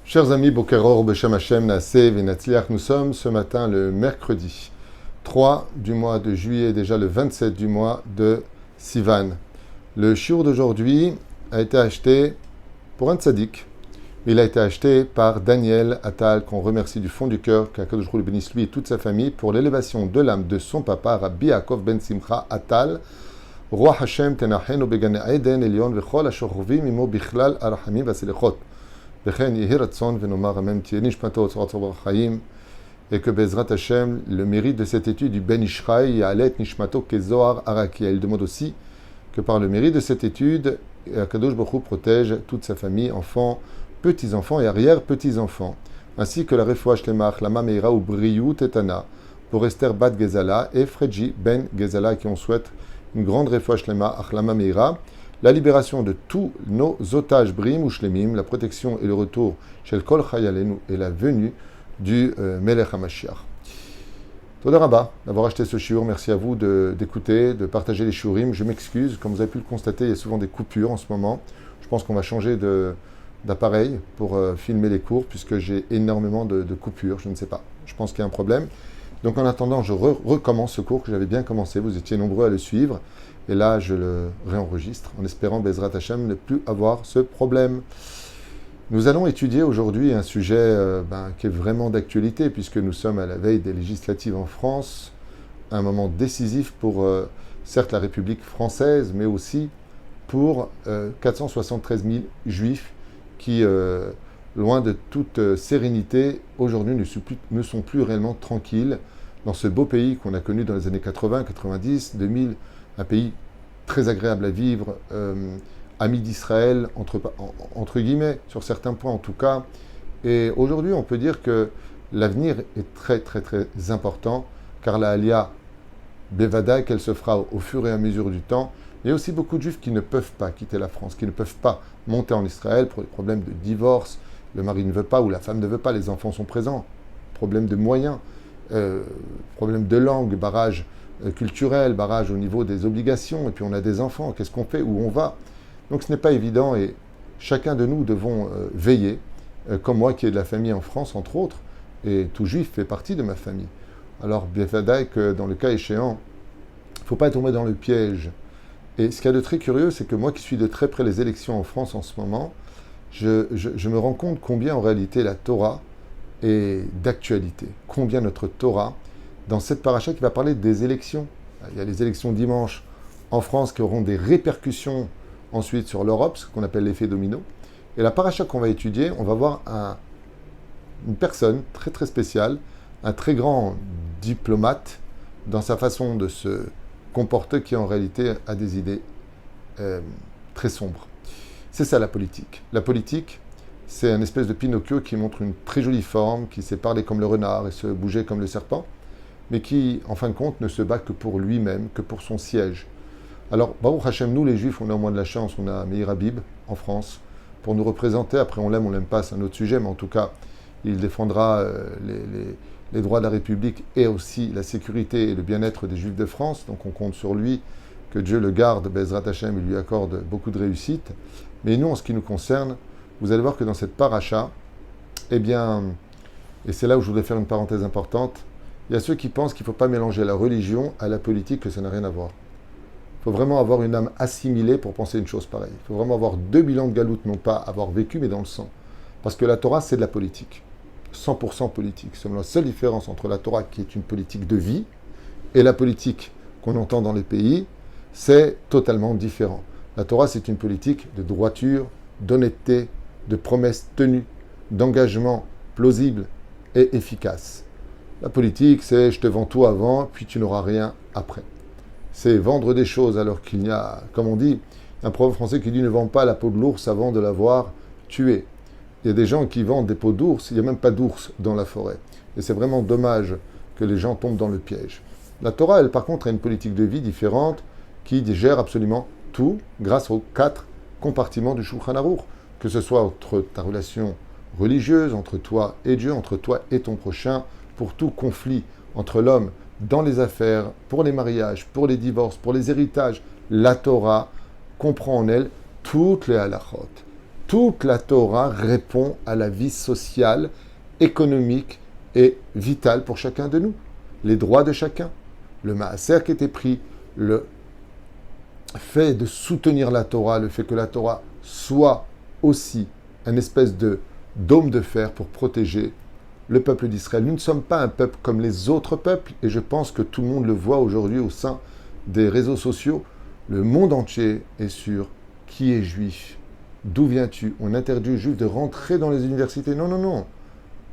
Chers amis, Boker Or, Beshem Hashem, Naaseh, Venatzliach, nous sommes ce matin le mercredi 3 du mois de juillet, déjà le 27 du mois de Sivan. Le shiur d'aujourd'hui a été acheté pour un tzaddik. Il a été acheté par Daniel Attal, qu'on remercie du fond du cœur, qu'Akadosh Baruch Hu le bénisse lui et toute sa famille, pour l'élévation de l'âme de son papa, Rabbi Yaakov ben Simcha Attal, Roi Hashem Tenachenu Begane Eden Elion Vechol Ashochovim Imo Bichlal Arachamim Vaselechot. Et que Bezrat Hashem, le mérite de cette étude du Ben Ishraï, Yalet Nishmato Kezohar Arakia. Il demande aussi que par le mérite de cette étude, Akadosh Baruch Hu protège toute sa famille, enfants, petits-enfants et arrière-petits-enfants, ainsi que la Refoua Shlema Achlama Meira ou Briou Tetana, pour Esther Bat Gezala et Fredji Ben Gezala, qui on souhaite une grande Refoua Shlema Achlama Meira, la libération de tous nos otages Brim ou Shlemim, la protection et le retour Shel Kol Chayalenu et la venue du Melech HaMashiach. Toda Rabba d'avoir acheté ce shiur. Merci à vous d'écouter, de partager les shiurim. Je m'excuse, comme vous avez pu le constater, il y a souvent des coupures en ce moment. Je pense qu'on va changer d'appareil pour filmer les cours, puisque j'ai énormément de coupures. Je ne sais pas. Je pense qu'il y a un problème. Donc en attendant, je recommence ce cours que j'avais bien commencé. Vous étiez nombreux à le suivre. Et là, je le réenregistre en espérant, Bezrat Hashem, ne plus avoir ce problème. Nous allons étudier aujourd'hui un sujet qui est vraiment d'actualité, puisque nous sommes à la veille des législatives en France, un moment décisif pour, certes, la République française, mais aussi pour 473 000 juifs qui, loin de toute sérénité, aujourd'hui ne sont plus réellement tranquilles dans ce beau pays qu'on a connu dans les années 80, 90, 2000, un pays très agréable à vivre, ami d'Israël, entre guillemets, sur certains points en tout cas. Et aujourd'hui, on peut dire que l'avenir est très, très, très important, car la Aliyah, Bevada, qu'elle se fera au fur et à mesure du temps. Il y a aussi beaucoup de Juifs qui ne peuvent pas quitter la France, qui ne peuvent pas monter en Israël pour des problèmes de divorce, le mari ne veut pas ou la femme ne veut pas, les enfants sont présents, problème de moyens, problème de langue, barrage culturel, barrage au niveau des obligations, et puis on a des enfants, qu'est-ce qu'on fait, où on va? Donc ce n'est pas évident, et chacun de nous devons veiller, comme moi qui ai de la famille en France, entre autres, et tout juif fait partie de ma famille. Alors, bien fait que dans le cas échéant, il ne faut pas tomber dans le piège. Et ce qu'il y a de très curieux, c'est que moi qui suis de très près les élections en France en ce moment, je me rends compte combien en réalité la Torah est d'actualité, combien notre Torah, dans cette paracha qui va parler des élections. Il y a les élections dimanche en France qui auront des répercussions ensuite sur l'Europe, ce qu'on appelle l'effet domino. Et la paracha qu'on va étudier, on va voir une personne très très spéciale, un très grand diplomate dans sa façon de se comporter qui en réalité a des idées très sombres. C'est ça la politique. La politique, c'est un espèce de Pinocchio qui montre une très jolie forme, qui sait parler comme le renard et se bouger comme le serpent, mais qui, en fin de compte, ne se bat que pour lui-même, que pour son siège. Alors, Baruch Hashem, nous les Juifs, on a au moins de la chance, on a Meir Habib en France, pour nous représenter. Après, on l'aime pas, c'est un autre sujet, mais en tout cas, il défendra les droits de la République et aussi la sécurité et le bien-être des Juifs de France. Donc, on compte sur lui, que Dieu le garde, Bezrat Hashem, il lui accorde beaucoup de réussite. Mais nous, en ce qui nous concerne, vous allez voir que dans cette paracha, eh bien, et c'est là où je voudrais faire une parenthèse importante, il y a ceux qui pensent qu'il ne faut pas mélanger la religion à la politique, que ça n'a rien à voir. Il faut vraiment avoir une âme assimilée pour penser une chose pareille. Il faut vraiment avoir deux bilans de galoute, non pas avoir vécu, mais dans le sang. Parce que la Torah, c'est de la politique. 100% politique. C'est la seule différence entre la Torah, qui est une politique de vie, et la politique qu'on entend dans les pays, c'est totalement différent. La Torah, c'est une politique de droiture, d'honnêteté, de promesses tenues, d'engagement plausible et efficace. La politique, c'est je te vends tout avant, puis tu n'auras rien après. C'est vendre des choses alors qu'il y a, comme on dit, un proverbe français qui dit ne vends pas la peau de l'ours avant de l'avoir tué. Il y a des gens qui vendent des peaux d'ours, il n'y a même pas d'ours dans la forêt. Et c'est vraiment dommage que les gens tombent dans le piège. La Torah, elle, par contre, a une politique de vie différente qui gère absolument tout grâce aux 4 compartiments du Shulchan Aruch, que ce soit entre ta relation religieuse, entre toi et Dieu, entre toi et ton prochain, pour tout conflit entre l'homme dans les affaires, pour les mariages, pour les divorces, pour les héritages. La Torah comprend en elle toutes les halachot. Toute la Torah répond à la vie sociale, économique et vitale pour chacun de nous. Les droits de chacun. Le maaser qui était pris, le fait de soutenir la Torah, le fait que la Torah soit aussi un espèce de dôme de fer pour protéger le peuple d'Israël. Nous ne sommes pas un peuple comme les autres peuples, et je pense que tout le monde le voit aujourd'hui au sein des réseaux sociaux. Le monde entier est sur qui est juif. D'où viens-tu? On interdit aux juifs de rentrer dans les universités. Non, non, non.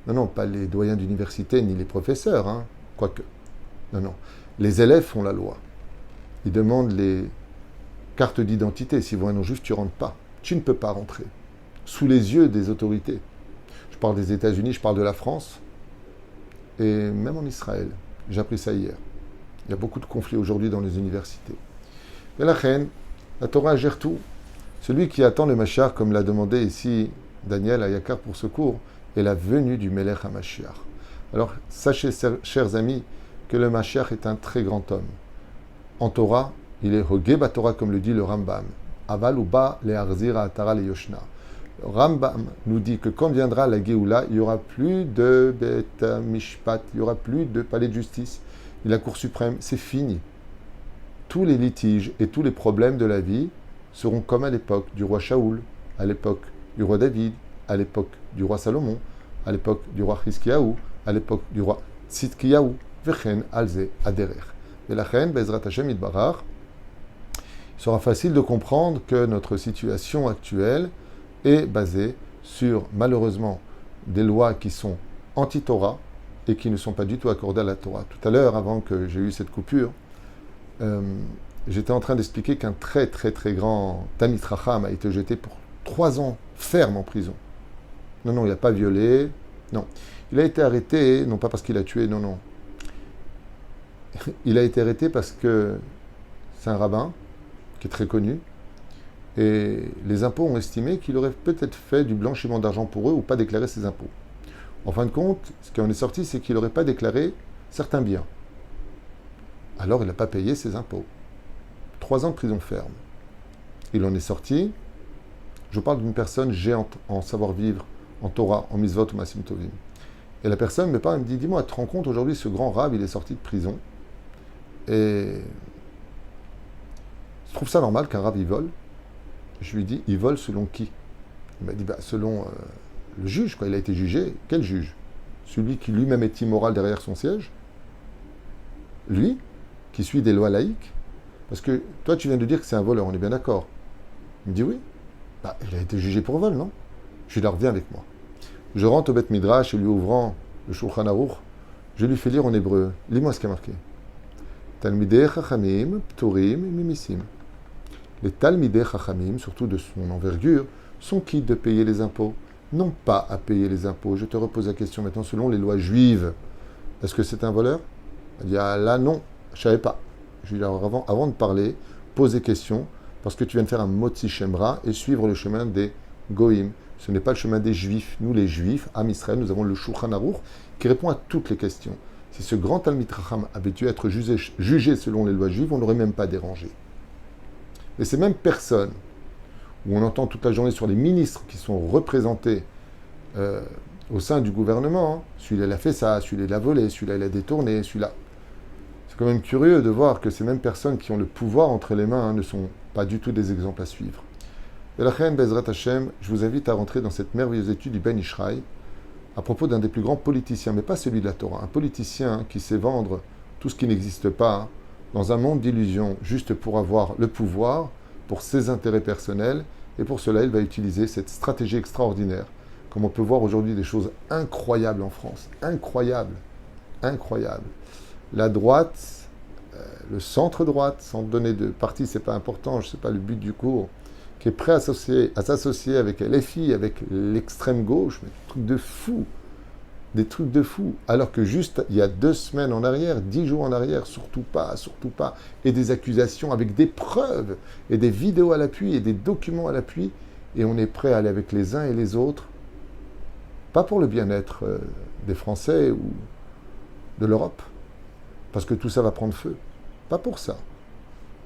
Non, non, pas les doyens d'université ni les professeurs, hein. Quoique. Non, non. Les élèves font la loi. Ils demandent les cartes d'identité. Si vous voyez un non-juif, tu ne rentres pas. Tu ne peux pas rentrer. Sous les yeux des autorités. Je parle des États-Unis, je parle de la France. Et même en Israël. J'ai appris ça hier. Il y a beaucoup de conflits aujourd'hui dans les universités. Mais la reine, la Torah gère tout. Celui qui attend le Mashiach, comme l'a demandé ici Daniel à Yakar pour ce cours, est la venue du Melech HaMashiach. Alors, sachez, chers amis, que le Mashiach est un très grand homme. En Torah, il est Hogé Torah, comme le dit le Rambam. Aval uba le Arzira Atara le Yoshna. Le Rambam nous dit que quand viendra la Géoula, il n'y aura plus de Bet Mishpat, il n'y aura plus de palais de justice, ni la Cour suprême, c'est fini. Tous les litiges et tous les problèmes de la vie seront comme à l'époque du roi Shaoul, à l'époque du roi David, à l'époque du roi Salomon, à l'époque du roi Hiskiyahu, à l'époque du roi Tzidkiyahu, Vechen Alze Aderer. Et la reine, Bezrat Hashem Idbarar, il sera facile de comprendre que notre situation actuelle est basée sur, malheureusement, des lois qui sont anti-Torah et qui ne sont pas du tout accordées à la Torah. Tout à l'heure, avant que j'ai eu cette coupure, j'étais en train d'expliquer qu'un très très très grand Talmid Chacham a été jeté pour 3 ans ferme en prison. Non, non, il n'a pas violé. Non. Il a été arrêté, non pas parce qu'il a tué, non, non. Il a été arrêté parce que c'est un rabbin qui est très connu. Et les impôts ont estimé qu'il aurait peut-être fait du blanchiment d'argent pour eux ou pas déclaré ses impôts. En fin de compte, ce qui en est sorti, c'est qu'il n'aurait pas déclaré certains biens. Alors il n'a pas payé ses impôts. 3 ans de prison ferme. Il en est sorti. Je parle d'une personne géante en savoir-vivre, en Torah, en Mitzvot ou Masim Tovim. Et la personne me parle, elle me dit, dis-moi, tu te rends compte, aujourd'hui, ce grand rab, il est sorti de prison. Et je trouve ça normal qu'un rab, il vole. Je lui dis, il vole selon qui? Il m'a dit, selon le juge, quoi. Il a été jugé. Quel juge? Celui qui lui-même est immoral derrière son siège? Lui, qui suit des lois laïques? Parce que toi, tu viens de dire que c'est un voleur, on est bien d'accord. Il me dit oui. Il a été jugé pour vol, non? Je lui dis, reviens avec moi. Je rentre au Beth Midrash et lui ouvrant le Shulchan Aruch, je lui fais lire en hébreu. Lis-moi ce qui a marqué. Talmidei Chachamim, Pturim, Mimisim. Les Talmidei Chachamim, surtout de son envergure, sont quittes de payer les impôts. Non pas à payer les impôts. Je te repose la question maintenant, selon les lois juives, est-ce que c'est un voleur? Il dit, ah là non, je ne savais pas. Je lui dis, alors avant de parler, pose des questions, parce que tu viens de faire un motzi shemra et suivre le chemin des goïm. Ce n'est pas le chemin des juifs. Nous, les juifs, Am Israël, nous avons le Shulchan Aruch qui répond à toutes les questions. Si ce grand Talmid Chacham avait dû être jugé selon les lois juives, on ne l'aurait même pas dérangé. Et ces mêmes personnes, où on entend toute la journée sur les ministres qui sont représentés au sein du gouvernement, hein, celui-là il a fait ça, celui-là il a volé, celui-là il a détourné, celui-là... C'est quand même curieux de voir que ces mêmes personnes qui ont le pouvoir entre les mains ne sont pas du tout des exemples à suivre. Et la reine Bezrat Hashem, je vous invite à rentrer dans cette merveilleuse étude du Ben Ishraï à propos d'un des plus grands politiciens, mais pas celui de la Torah, un politicien qui sait vendre tout ce qui n'existe pas hein, dans un monde d'illusions, juste pour avoir le pouvoir, pour ses intérêts personnels, et pour cela il va utiliser cette stratégie extraordinaire. Comme on peut voir aujourd'hui des choses incroyables en France, incroyables, incroyables. La droite, le centre-droite, sans donner de parti, c'est pas important, je sais pas le but du cours, qui est prêt à s'associer avec LFI, avec l'extrême gauche, mais des trucs de fou, alors que juste il y a 2 semaines en arrière, 10 jours en arrière, surtout pas, et des accusations avec des preuves, et des vidéos à l'appui, et des documents à l'appui, et on est prêt à aller avec les uns et les autres, pas pour le bien-être des Français ou de l'Europe, parce que tout ça va prendre feu. Pas pour ça.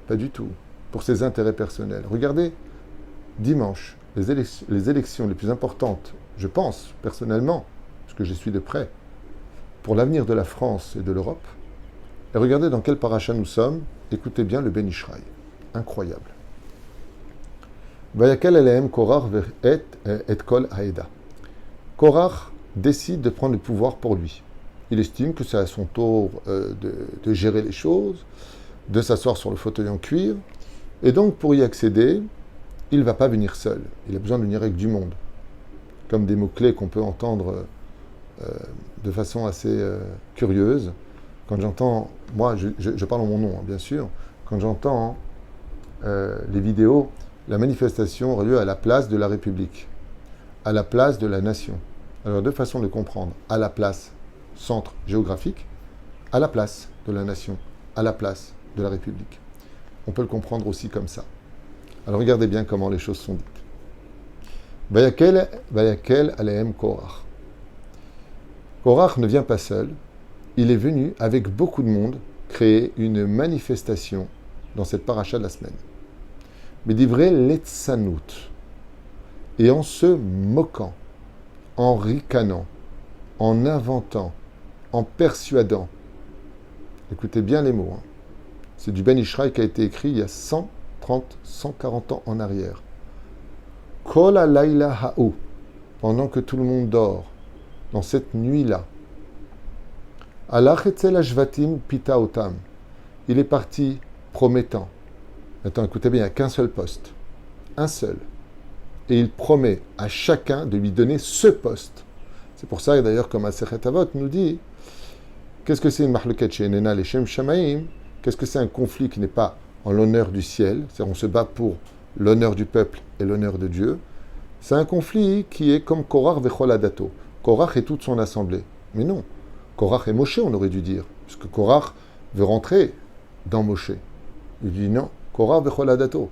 Pas du tout. Pour ses intérêts personnels. Regardez, dimanche, les élections les plus importantes, je pense, personnellement, parce que je suis de près, pour l'avenir de la France et de l'Europe. Et regardez dans quel paracha nous sommes. Écoutez bien le Ben Ishraï. Incroyable. Vayakel Alehem Korach et Kol Haeda. Korach décide de prendre le pouvoir pour lui. Il estime que c'est à son tour de gérer les choses, de s'asseoir sur le fauteuil en cuir. Et donc, pour y accéder, il ne va pas venir seul. Il a besoin de venir avec du monde. Comme des mots-clés qu'on peut entendre de façon assez curieuse. Quand j'entends, moi je parle en mon nom, hein, bien sûr, quand j'entends les vidéos, la manifestation aura lieu à la place de la République, à la place de la nation. Alors deux façons de comprendre. À la place, centre géographique, à la place de la nation, à la place de la République. On peut le comprendre aussi comme ça. Alors regardez bien comment les choses sont dites. Vayakel Alehem Korach. Korach ne vient pas seul. Il est venu avec beaucoup de monde créer une manifestation dans cette paracha de la semaine. Mais d'ivrei l'etsanout. Et en se moquant, en ricanant, en inventant, en persuadant. Écoutez bien les mots. Hein. C'est du Ben Ishraï qui a été écrit il y a 130, 140 ans en arrière. Kol halayla ha'u. Pendant que tout le monde dort, dans cette nuit-là. Alach etzel hashvatim pita otam. Il est parti promettant. Maintenant, écoutez bien, il n'y a qu'un seul poste. Un seul. Et il promet à chacun de lui donner ce poste. C'est pour ça, d'ailleurs, comme Masechet Avot nous dit, qu'est-ce que c'est une mahluket she'enena leshem shamaim? Qu'est-ce que c'est un conflit qui n'est pas en l'honneur du ciel? C'est-à-dire, on se bat pour l'honneur du peuple et l'honneur de Dieu. C'est un conflit qui est comme Korach vechol adato. Korach et toute son assemblée. Mais non. Korach et Moshe, on aurait dû dire. Puisque Korach veut rentrer dans Moshe. Il dit non. Korach vechol adato.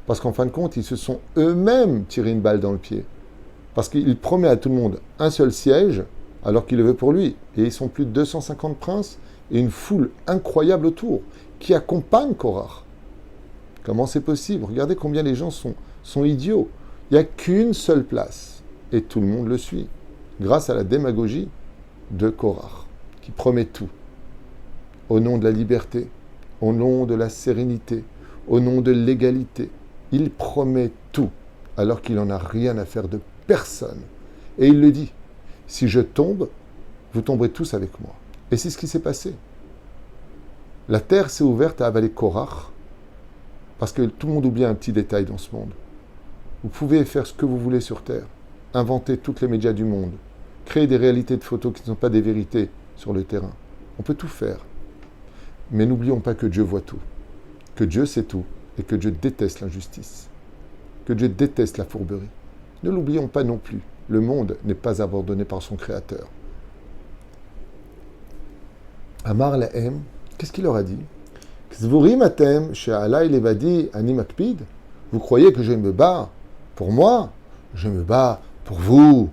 Parce qu'en fin de compte, ils se sont eux-mêmes tirés une balle dans le pied. Parce qu'il promet à tout le monde un seul siège, alors qu'il le veut pour lui. Et ils sont plus de 250 princes et une foule incroyable autour, qui accompagne Korach. Comment c'est possible? Regardez combien les gens sont idiots. Il n'y a qu'une seule place, et tout le monde le suit, grâce à la démagogie de Korach, qui promet tout. Au nom de la liberté, au nom de la sérénité, au nom de l'égalité. Il promet tout, alors qu'il n'en a rien à faire de personne. Et il le dit, si je tombe, vous tomberez tous avec moi. Et c'est ce qui s'est passé. La terre s'est ouverte à avaler Korach, parce que tout le monde oublie un petit détail dans ce monde. Vous pouvez faire ce que vous voulez sur Terre, inventer toutes les médias du monde, créer des réalités de photos qui ne sont pas des vérités sur le terrain. On peut tout faire. Mais n'oublions pas que Dieu voit tout, que Dieu sait tout, et que Dieu déteste l'injustice, que Dieu déteste la fourberie. Ne l'oublions pas non plus. Le monde n'est pas abandonné par son Créateur. Amar Lahem, qu'est-ce qu'il leur a dit? Vous croyez que je me bats pour moi? Je me bats pour vous.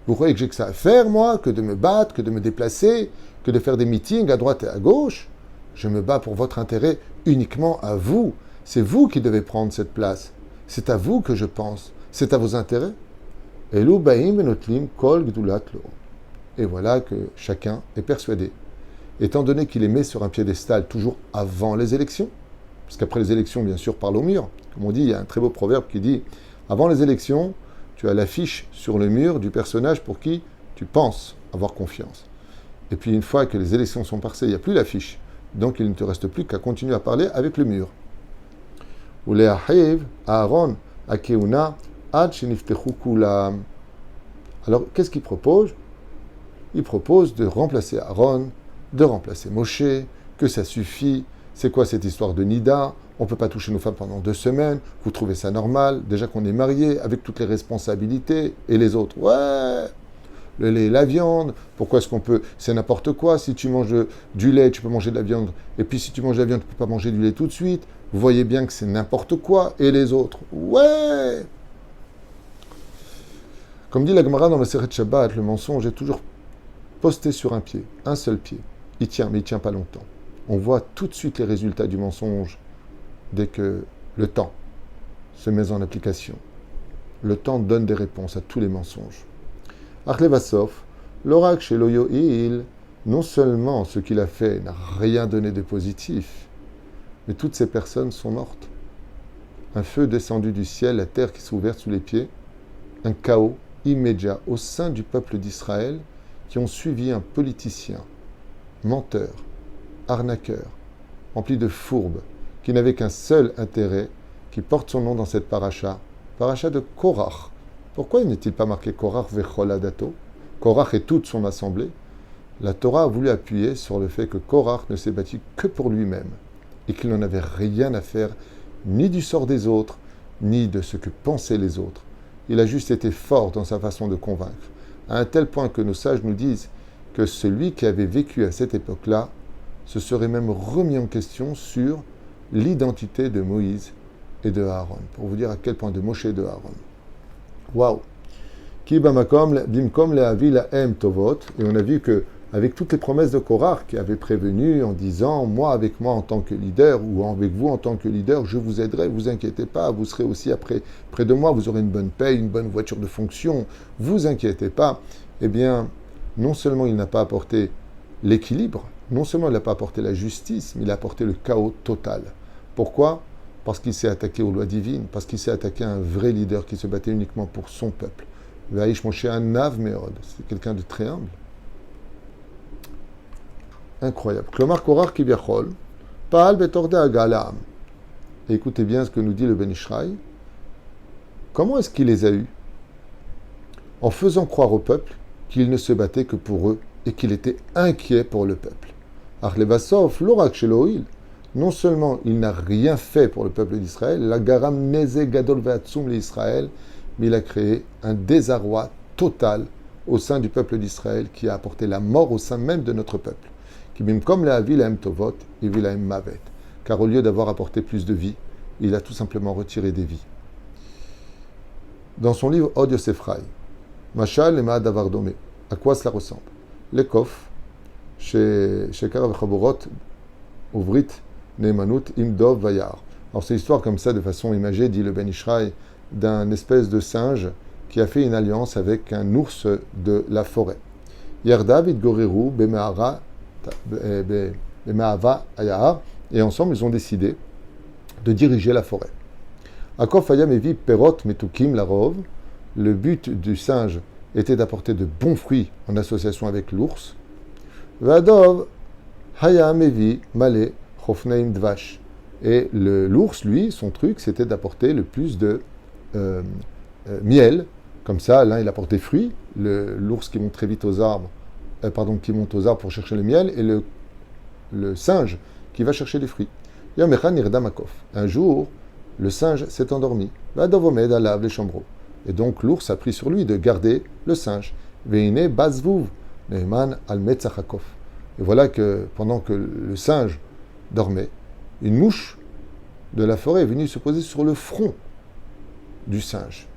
Vous croyez que j'ai que ça à faire, moi, que de me battre, que de me déplacer, que de faire des meetings à droite et à gauche? Je me bats pour votre intérêt uniquement à vous. C'est vous qui devez prendre cette place. C'est à vous que je pense. C'est à vos intérêts. Et voilà que chacun est persuadé. Étant donné qu'il est mis sur un piédestal toujours avant les élections, parce qu'après les élections, bien sûr, parle au mur. Comme on dit, il y a un très beau proverbe qui dit « Avant les élections, tu as l'affiche sur le mur du personnage pour qui tu penses avoir confiance. Et puis une fois que les élections sont passées, il n'y a plus l'affiche. Donc il ne te reste plus qu'à continuer à parler avec le mur. » Aaron, Akeuna, Ad Sheniftechu Kulam. Alors, qu'est-ce qu'il propose? Il propose de remplacer Aaron, de remplacer Moshe, que ça suffit. C'est quoi cette histoire de Nida? On ne peut pas toucher nos femmes pendant 2 semaines. Vous trouvez ça normal? Déjà qu'on est mariés, avec toutes les responsabilités. Et les autres, ouais, le lait et la viande. Pourquoi est-ce qu'on peut? C'est n'importe quoi. Si tu manges du lait, tu peux manger de la viande. Et puis si tu manges de la viande, tu ne peux pas manger du lait tout de suite. Vous voyez bien que c'est n'importe quoi. Et les autres, ouais. Comme dit la Gemara dans le Masechet Shabbat, le mensonge est toujours posté sur un pied, un seul pied. Il tient, mais il ne tient pas longtemps. On voit tout de suite les résultats du mensonge dès que le temps se met en application. Le temps donne des réponses à tous les mensonges. Achlevasov, l'oracle chez Loyoil, non seulement ce qu'il a fait n'a rien donné de positif, mais toutes ces personnes sont mortes. Un feu descendu du ciel, la terre qui s'est ouverte sous les pieds, un chaos immédiat au sein du peuple d'Israël qui ont suivi un politicien, menteur, arnaqueur, rempli de fourbes, qui n'avait qu'un seul intérêt, qui porte son nom dans cette paracha de Korach. Pourquoi n'est-il pas marqué Korach vechol adato? Korach et toute son assemblée. La Torah a voulu appuyer sur le fait que Korach ne s'est battu que pour lui-même et qu'il n'en avait rien à faire ni du sort des autres, ni de ce que pensaient les autres. Il a juste été fort dans sa façon de convaincre, à un tel point que nos sages nous disent que celui qui avait vécu à cette époque-là se serait même remis en question sur l'identité de Moïse et de Aaron, pour vous dire à quel point de Moshe et de Aaron. Waouh! Ki bamakom bimkom lehavi lahem tovot, et on a vu que avec toutes les promesses de Korach qui avait prévenu en disant moi avec moi en tant que leader ou avec vous en tant que leader, je vous aiderai, vous inquiétez pas, vous serez aussi près de moi, vous aurez une bonne paye, une bonne voiture de fonction, vous inquiétez pas. Eh bien, non seulement il n'a pas apporté l'équilibre, non seulement il n'a pas apporté la justice, mais il a apporté le chaos total. Pourquoi? Parce qu'il s'est attaqué aux lois divines, parce qu'il s'est attaqué à un vrai leader qui se battait uniquement pour son peuple. Vaïch Moshe Anav Meod, c'est quelqu'un de très humble. Incroyable. Klomar Korach Kivyachol, Paal Betorde Agalam. Écoutez bien ce que nous dit le Ben Ishraï. Comment est-ce qu'il les a eus? En faisant croire au peuple qu'il ne se battait que pour eux et qu'il était inquiet pour le peuple. Achlevasov, l'oracle chez Loïl. Non seulement il n'a rien fait pour le peuple d'Israël, la garam neze gadol ve'atzum l'Israël, mais il a créé un désarroi total au sein du peuple d'Israël qui a apporté la mort au sein même de notre peuple. Comme la vie la tovot et la mavet. Car au lieu d'avoir apporté plus de vie, il a tout simplement retiré des vies. Dans son livre Od Yosefraï, Machal et Ma'adavar Domé, à quoi cela ressemble? L'Ekof, chez Karav Chaborot, Ouvrit, Neemanut, Imdov, Vayar. Alors c'est l'histoire comme ça, de façon imagée, dit le Ben Ishraï, d'un espèce de singe qui a fait une alliance avec un ours de la forêt. Yerdav, Idgoriru, Bemahara, et ensemble ils ont décidé de diriger la forêt. Akof Hayam Evi Perot Metukim Larov, le but du singe était d'apporter de bons fruits en association avec l'ours. Vadov Hayam Evi Male Chofneim Dvash, et l'ours, lui, son truc, c'était d'apporter le plus de miel. Comme ça, l'un il apporte des fruits, l'ours qui monte très vite aux arbres, qui monte aux arbres pour chercher le miel, et le singe qui va chercher les fruits. Un jour, le singe s'est endormi. Et donc l'ours a pris sur lui de garder le singe. Et voilà que pendant que le singe dormait, une mouche de la forêt est venue se poser sur le front du singe.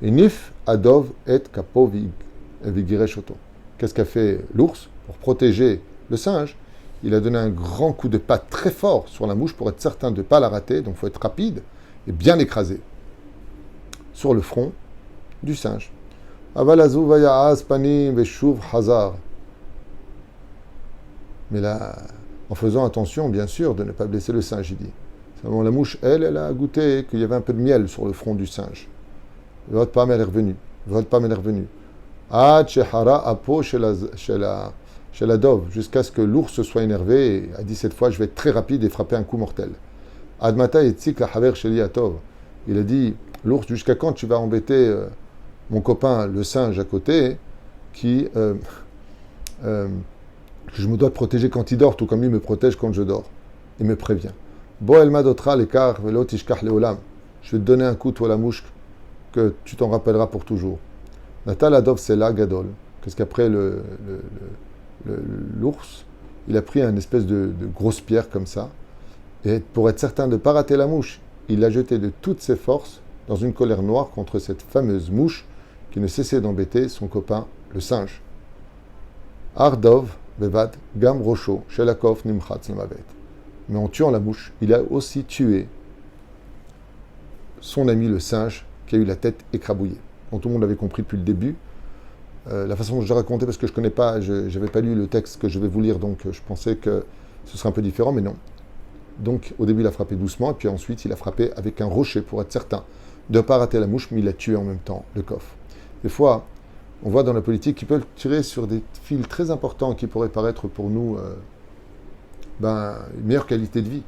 Et Nif Adov et Kapo Vigireshoto. Qu'est-ce qu'a fait l'ours pour protéger le singe? Il a donné un grand coup de patte très fort sur la mouche pour être certain de ne pas la rater, donc il faut être rapide et bien l'écraser sur le front du singe. Avalazu vaya'az panim veshuv hazar. Mais là, en faisant attention, bien sûr, de ne pas blesser le singe, il dit. Seulement, la mouche, elle a goûté qu'il y avait un peu de miel sur le front du singe. Votre femme, elle est revenue. Ah, Chehara Apo chez la dove, jusqu'à ce que l'ours soit énervé et a dit cette fois, je vais être très rapide et frapper un coup mortel. Admata et Tzik la Haver Sheli Atov. Il a dit, l'ours, jusqu'à quand tu vas embêter mon copain, le singe à côté, qui je me dois de protéger quand il dort, tout comme lui me protège quand je dors. Il me prévient. Bo elma dotra lekar velo tishkach leolam. Je vais te donner un coup, toi la mouche, que tu t'en rappelleras pour toujours. Natal adov sela gadol. Qu'est-ce qu'après l'ours, il a pris une espèce de grosse pierre comme ça, et pour être certain de ne pas rater la mouche, il l'a jetée de toutes ses forces dans une colère noire contre cette fameuse mouche qui ne cessait d'embêter son copain, le singe. Ardov bevad gam rocho shelakov nimchatz lamavet. Mais en tuant la mouche, il a aussi tué son ami le singe qui a eu la tête écrabouillée. Donc tout le monde l'avait compris depuis le début. La façon dont je l'ai raconté, parce que je ne connais pas, je n'avais pas lu le texte que je vais vous lire, donc je pensais que ce serait un peu différent, mais non. Donc au début il a frappé doucement, et puis ensuite il a frappé avec un rocher pour être certain de ne pas rater la mouche, mais il a tué en même temps le coffre. Des fois, on voit dans la politique qu'ils peuvent tirer sur des fils très importants qui pourraient paraître pour nous une meilleure qualité de vie.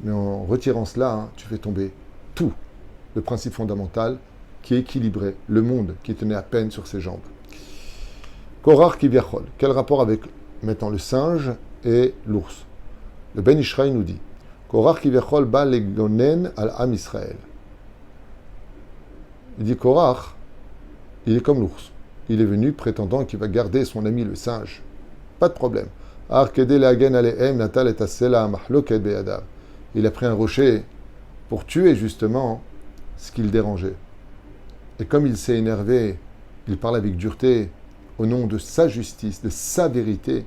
Mais en retirant cela, tu fais tomber tout, le principe fondamental qui équilibrait le monde qui tenait à peine sur ses jambes. Korach Kivyachol. Quel rapport avec maintenant le singe et l'ours? Le Ben Ishraï nous dit Korach Kivyachol ba legonen al Am Israël. Il dit Korach, il est comme l'ours. Il est venu prétendant qu'il va garder son ami le singe. Pas de problème. Il a pris un rocher pour tuer justement ce qui le dérangeait. Et comme il s'est énervé, il parle avec dureté au nom de sa justice, de sa vérité.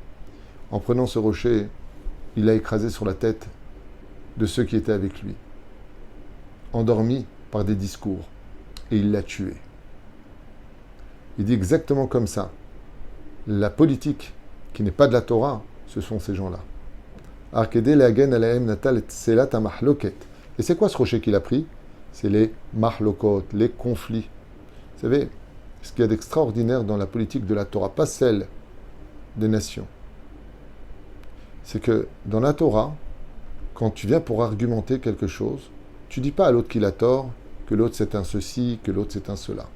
En prenant ce rocher, il l'a écrasé sur la tête de ceux qui étaient avec lui, endormi par des discours, et il l'a tué. Il dit exactement comme ça. La politique qui n'est pas de la Torah, ce sont ces gens-là. Et c'est quoi ce rocher qu'il a pris? C'est les mahlokot, les conflits. Vous savez, ce qu'il y a d'extraordinaire dans la politique de la Torah, pas celle des nations, c'est que dans la Torah, quand tu viens pour argumenter quelque chose, tu ne dis pas à l'autre qu'il a tort, que l'autre c'est un ceci, que l'autre c'est un cela.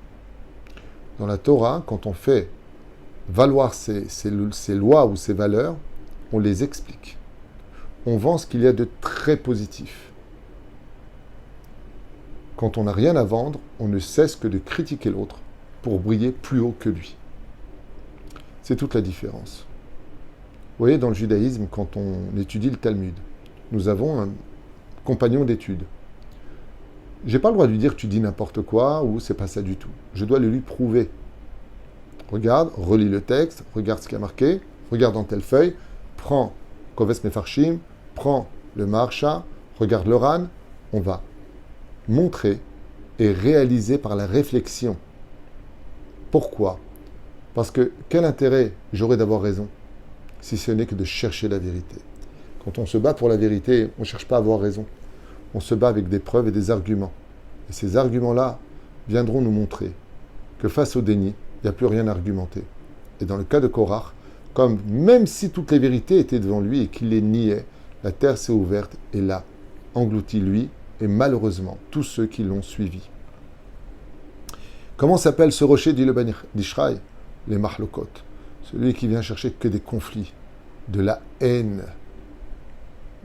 Dans la Torah, quand on fait valoir ces lois ou ces valeurs, on les explique. On vend ce qu'il y a de très positif. Quand on n'a rien à vendre, on ne cesse que de critiquer l'autre pour briller plus haut que lui. C'est toute la différence. Vous voyez, dans le judaïsme, quand on étudie le Talmud, nous avons un compagnon d'études. Je n'ai pas le droit de lui dire tu dis n'importe quoi ou c'est pas ça du tout. Je dois le lui prouver. Regarde, relis le texte, regarde ce qu'il y a marqué, regarde dans telle feuille, prends Koves Mefarshim, prends le Maharsha, regarde le Ran, on va montrer et réaliser par la réflexion. Pourquoi? Parce que quel intérêt j'aurais d'avoir raison si ce n'est que de chercher la vérité? Quand on se bat pour la vérité, on ne cherche pas à avoir raison. On se bat avec des preuves et des arguments. Et ces arguments-là viendront nous montrer que face au déni, il n'y a plus rien à argumenter. Et dans le cas de Korach, comme même si toutes les vérités étaient devant lui et qu'il les niait, la terre s'est ouverte et l'a englouti lui et malheureusement tous ceux qui l'ont suivi. Comment s'appelle ce rocher, dit le Ben Ishraï? Les Mahlokot. Celui qui vient chercher que des conflits, de la haine,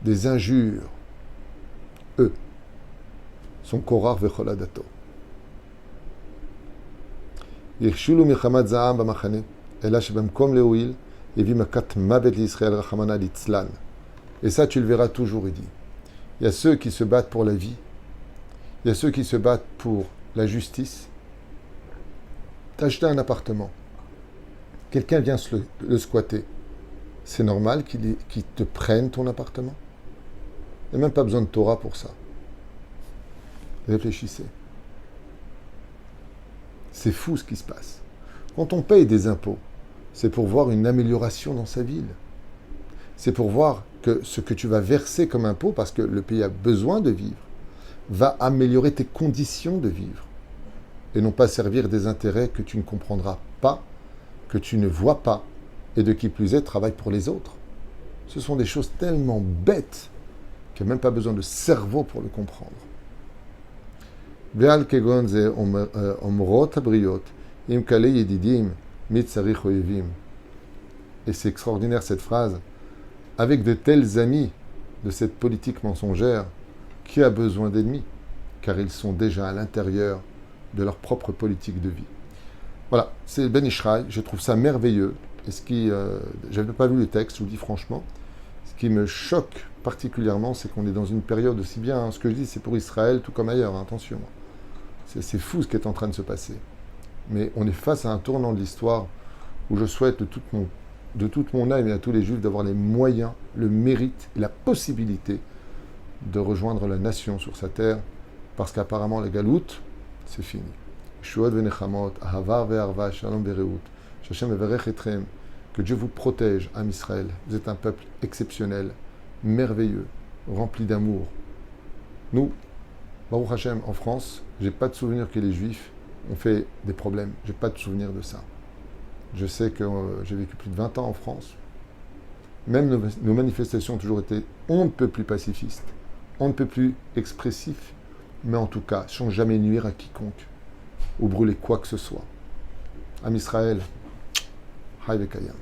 des injures. Eux sont Korach vecholadato. Yirshulu milchamat za'am b'machane, ela shebemkom le'oil, yevi makat mavet l'Israël rachamana litzlan. Et ça, tu le verras toujours, il dit. Il y a ceux qui se battent pour la vie, il y a ceux qui se battent pour la justice. T'as acheté un appartement, quelqu'un vient le squatter. C'est normal qu'il te prenne ton appartement? Il n'y a même pas besoin de Torah pour ça. Réfléchissez. C'est fou ce qui se passe. Quand on paye des impôts, c'est pour voir une amélioration dans sa ville. C'est pour voir que ce que tu vas verser comme impôt, parce que le pays a besoin de vivre, va améliorer tes conditions de vivre. Et non pas servir des intérêts que tu ne comprendras pas, que tu ne vois pas, et de qui plus est, travaille pour les autres. Ce sont des choses tellement bêtes qu'il n'y a même pas besoin de cerveau pour le comprendre. Et c'est extraordinaire cette phrase. Avec de tels amis de cette politique mensongère, qui a besoin d'ennemis? Car ils sont déjà à l'intérieur de leur propre politique de vie. Voilà, c'est Ben Ishraï, je trouve ça merveilleux. Et ce qui, je n'avais pas lu le texte, je vous dis franchement, ce qui me choque particulièrement, c'est qu'on est dans une période aussi bien, ce que je dis, c'est pour Israël, tout comme ailleurs, hein, attention. C'est fou ce qui est en train de se passer. Mais on est face à un tournant de l'histoire où je souhaite de toute mon âme et à tous les Juifs d'avoir les moyens, le mérite et la possibilité de rejoindre la nation sur sa terre Parce qu'apparemment, la galoute, c'est fini. Shuot venechamot, ahavar ve'arva, shalom ve'reut. Shashem evarech etrem. Que Dieu vous protège, Am Israël. Vous êtes un peuple exceptionnel, merveilleux, rempli d'amour. Nous, Baruch Hashem, en France, j'ai pas de souvenir que les Juifs ont fait des problèmes. J'ai pas de souvenir de ça. Je sais que j'ai vécu plus de 20 ans en France. Même nos manifestations ont toujours été on ne peut plus pacifistes, on ne peut plus expressifs, mais en tout cas, sans jamais nuire à quiconque ou brûler quoi que ce soit. Am Israël, Haï Vekayam.